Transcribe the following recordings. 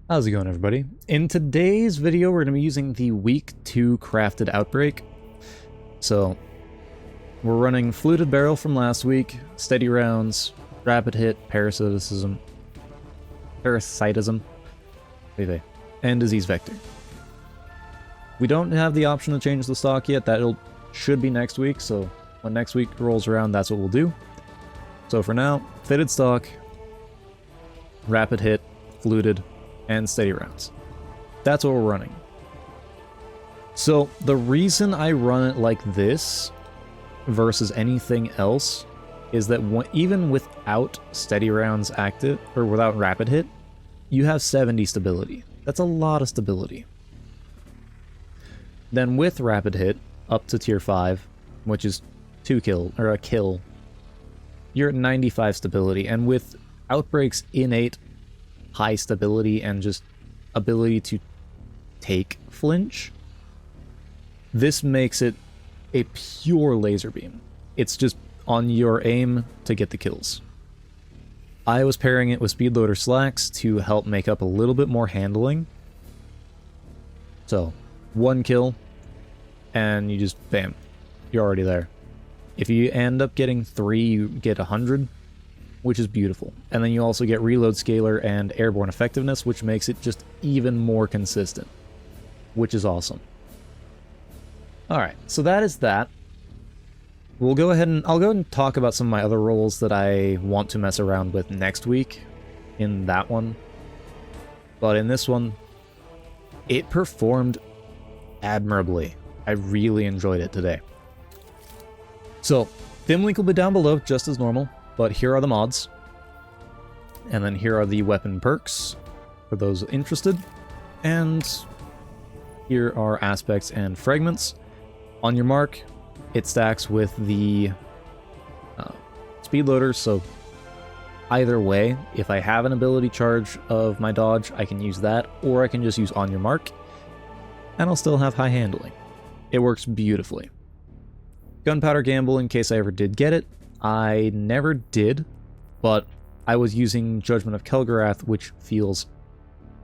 How's it going, everybody? In today's video, we're going to be using the Week 2 Crafted Outbreak. So, we're running Fluted Barrel from last week, Steady Rounds, Rapid Hit, Parasitism, and Disease Vector. We don't have the option to change the stock yet. That should be next week, so when next week rolls around, that's what we'll do. So for now, Fitted Stock, Rapid Hit, Fluted, and Steady Rounds. That's what we're running. So the reason I run it like this versus anything else is that even without Steady Rounds active, or without Rapid Hit, you have 70 stability. That's a lot of stability. Then with Rapid Hit, up to tier 5, which is a kill, you're at 95 stability, and with Outbreak's innate high stability and just ability to take flinch, this makes it a pure laser beam. It's just on your aim to get the kills. I was pairing it with Speedloader Slacks to help make up a little bit more handling. So, one kill, and you just, bam, you're already there. If you end up getting 3, you get 100, which is beautiful. And then you also get Reload Scalar and Airborne Effectiveness, which makes it just even more consistent, which is awesome. Alright, so that is that. I'll go ahead and talk about some of my other roles that I want to mess around with next week in that one. But in this one, it performed admirably. I really enjoyed it today. So, Dim link will be down below, just as normal. But here are the mods, and then here are the weapon perks for those interested, and here are aspects and fragments. On your mark, it stacks with the speed loaders, so either way, if I have an ability charge of my dodge, I can use that, or I can just use on your mark, and I'll still have high handling. It works beautifully. Gunpowder Gamble, in case I ever did get it. I never did, but I was using Judgment of Kelgarath, which feels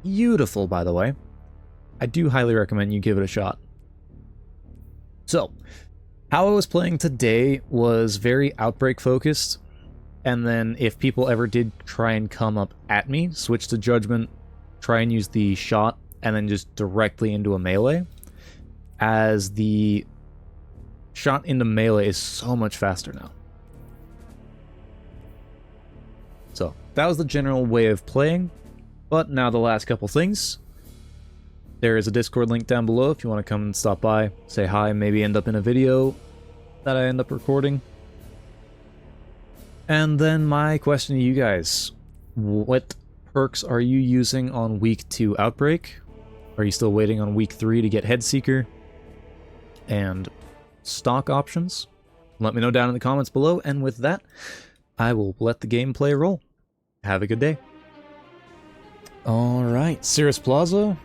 beautiful, by the way. I do highly recommend you give it a shot. So, how I was playing today was very Outbreak focused, and then if people ever did try and come up at me, switch to Judgment, try and use the shot, and then just directly into a melee, as the shot into melee is so much faster now. So, that was the general way of playing, but now the last couple things. There is a Discord link down below if you want to come and stop by, say hi, maybe end up in a video that I end up recording. And then my question to you guys, what perks are you using on Week 2 Outbreak? Are you still waiting on Week 3 to get Headseeker and stock options? Let me know down in the comments below, and with that, I will let the gameplay roll. Have a good day. Alright, Cirrus Plaza,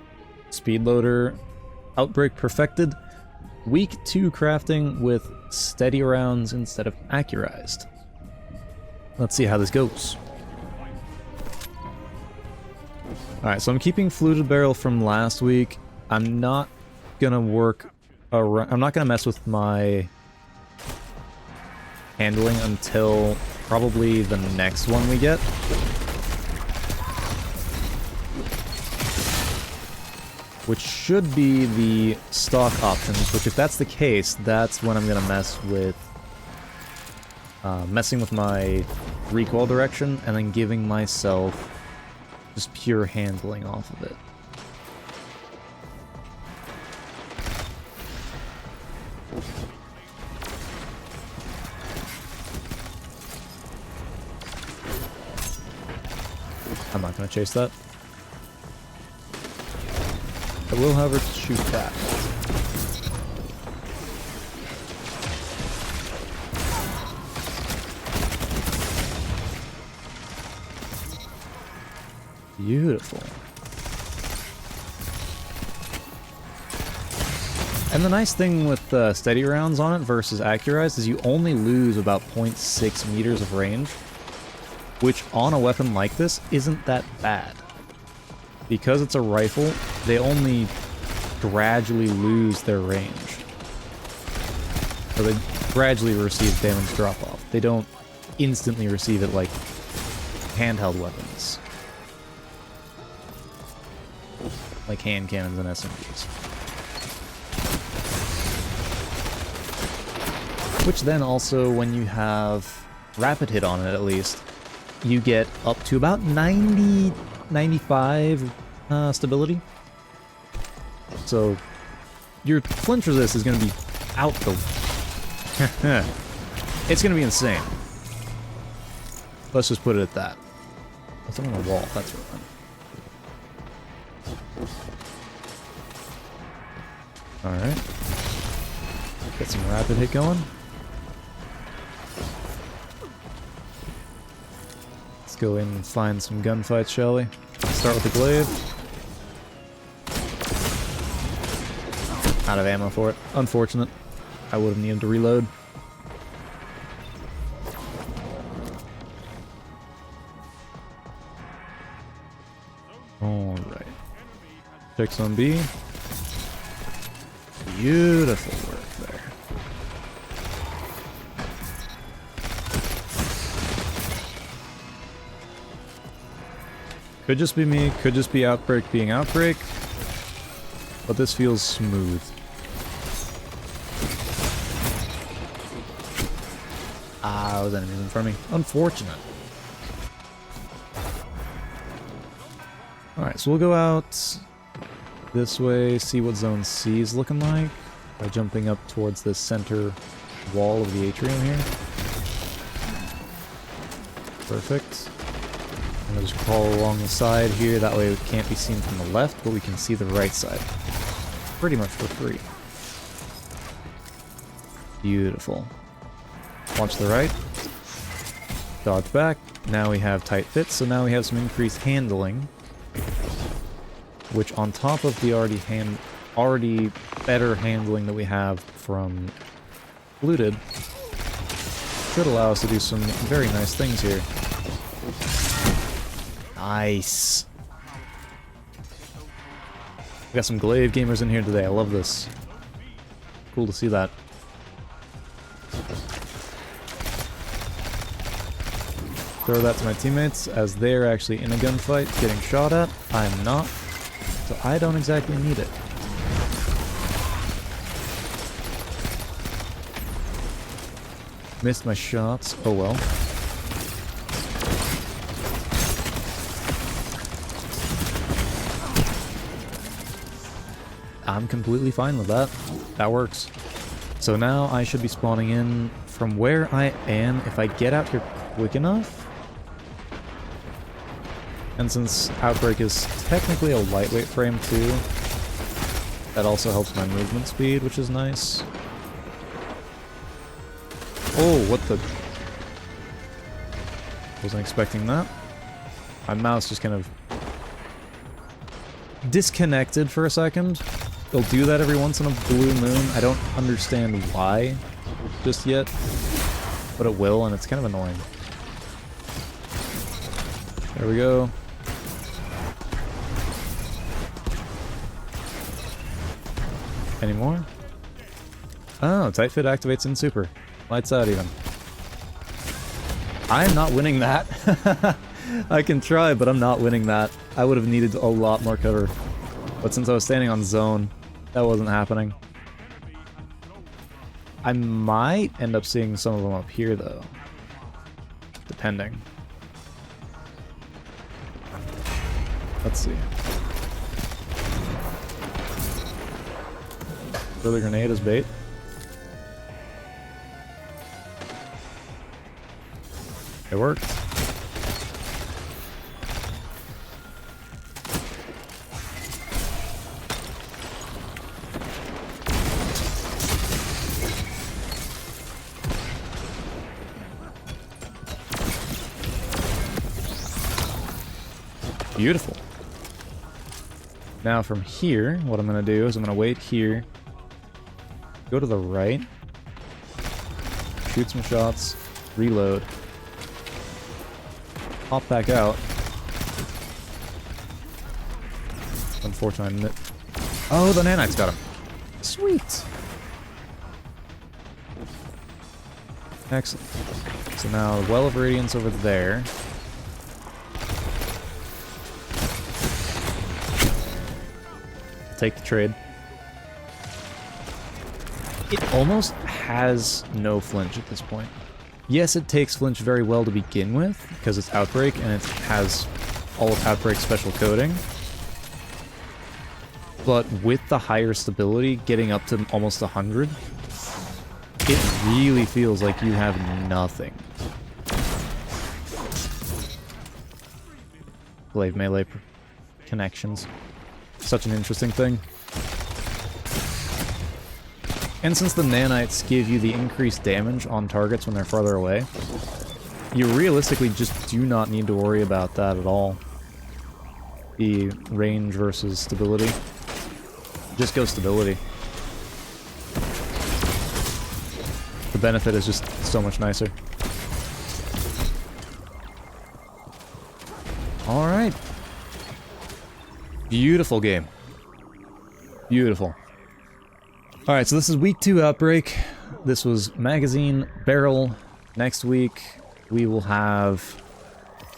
Speedloader, Outbreak Perfected, Week 2 crafting with Steady Rounds instead of Accurized. Let's see how this goes. Alright, so I'm keeping Fluted Barrel from last week. I'm not gonna mess with my handling until probably the next one we get. Which should be the stock options, which if that's the case, that's when I'm gonna mess with messing with my recoil direction and then giving myself just pure handling off of it. I'm not going to chase that. I will, however, shoot that. Beautiful. And the nice thing with steady rounds on it versus accurized is you only lose about 0.6 meters of range, which on a weapon like this isn't that bad. because it's a rifle, they only gradually lose their range. So they gradually receive damage drop-off. They don't instantly receive it like handheld weapons. Like hand cannons and SMGs. Which then also, when you have rapid hit on it at least, you get up to about 90, 95 stability. So your flinch resist is going to be out the... It's going to be insane. Let's just put it at that. What's on the wall? That's what I'm... Alright. Get some rapid hit going. Let's go in and find some gunfights, shall we? Start with the glaive. Out of ammo for it. Unfortunate. I would have needed to reload. Alright. Check on B. Beautiful work there. Could just be me, could just be Outbreak being Outbreak. But this feels smooth. Ah, those enemies in front of me. Unfortunate. Alright, so we'll go out this way, see what Zone C is looking like by jumping up towards the center wall of the atrium here. Perfect. And we'll just crawl along the side here, that way it can't be seen from the left, but we can see the right side. Pretty much for free. Beautiful. Watch the right. Dodge back. Now we have tight fits, so now we have some increased handling. Which on top of the already better handling that we have from Looted, should allow us to do some very nice things here. Nice. We got some glaive gamers in here today. I love this. Cool to see that. Throw that to my teammates as they're actually in a gunfight getting shot at. I'm not. So I don't exactly need it. Missed my shots. Oh well. I'm completely fine with that. That works. So now I should be spawning in from where I am if I get out here quick enough. And since Outbreak is technically a lightweight frame too, that also helps my movement speed, which is nice. Oh, what the... Wasn't expecting that. My mouse just kind of disconnected for a second. It'll do that every once in a blue moon. I don't understand why just yet, but it will, and it's kind of annoying. There we go. Any more? Oh, tight fit activates in super. Lights out even. I'm not winning that. I can try, but I'm not winning that. I would have needed a lot more cover. But since I was standing on zone, that wasn't happening. I might end up seeing some of them up here, though. Depending. Let's see. Throw the grenade as bait. It worked. Beautiful. Now from here, what I'm going to do is I'm going to wait here, go to the right, shoot some shots, reload, pop back out, Unfortunately. Oh, the nanites got him. Sweet. Excellent. So now the Well of Radiance over there. Take the trade. It almost has no flinch at this point. Yes, it takes flinch very well to begin with, because it's Outbreak, and it has all of Outbreak's special coding. But with the higher stability, getting up to almost 100, it really feels like you have nothing. Glaive melee connections. Such an interesting thing. And since the nanites give you the increased damage on targets when they're farther away, you realistically just do not need to worry about that at all. The range versus stability. Just go stability. The benefit is just so much nicer. Alright. Beautiful game. Beautiful. Alright, so this is week 2 Outbreak. This was Magazine, Barrel. Next week, we will have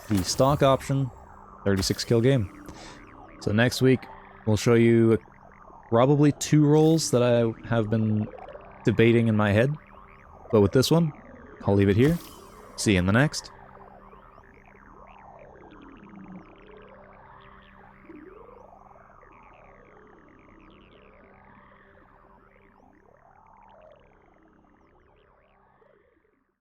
the stock option, 36 kill game. So next week, we'll show you probably 2 roles that I have been debating in my head. But with this one, I'll leave it here. See you in the next.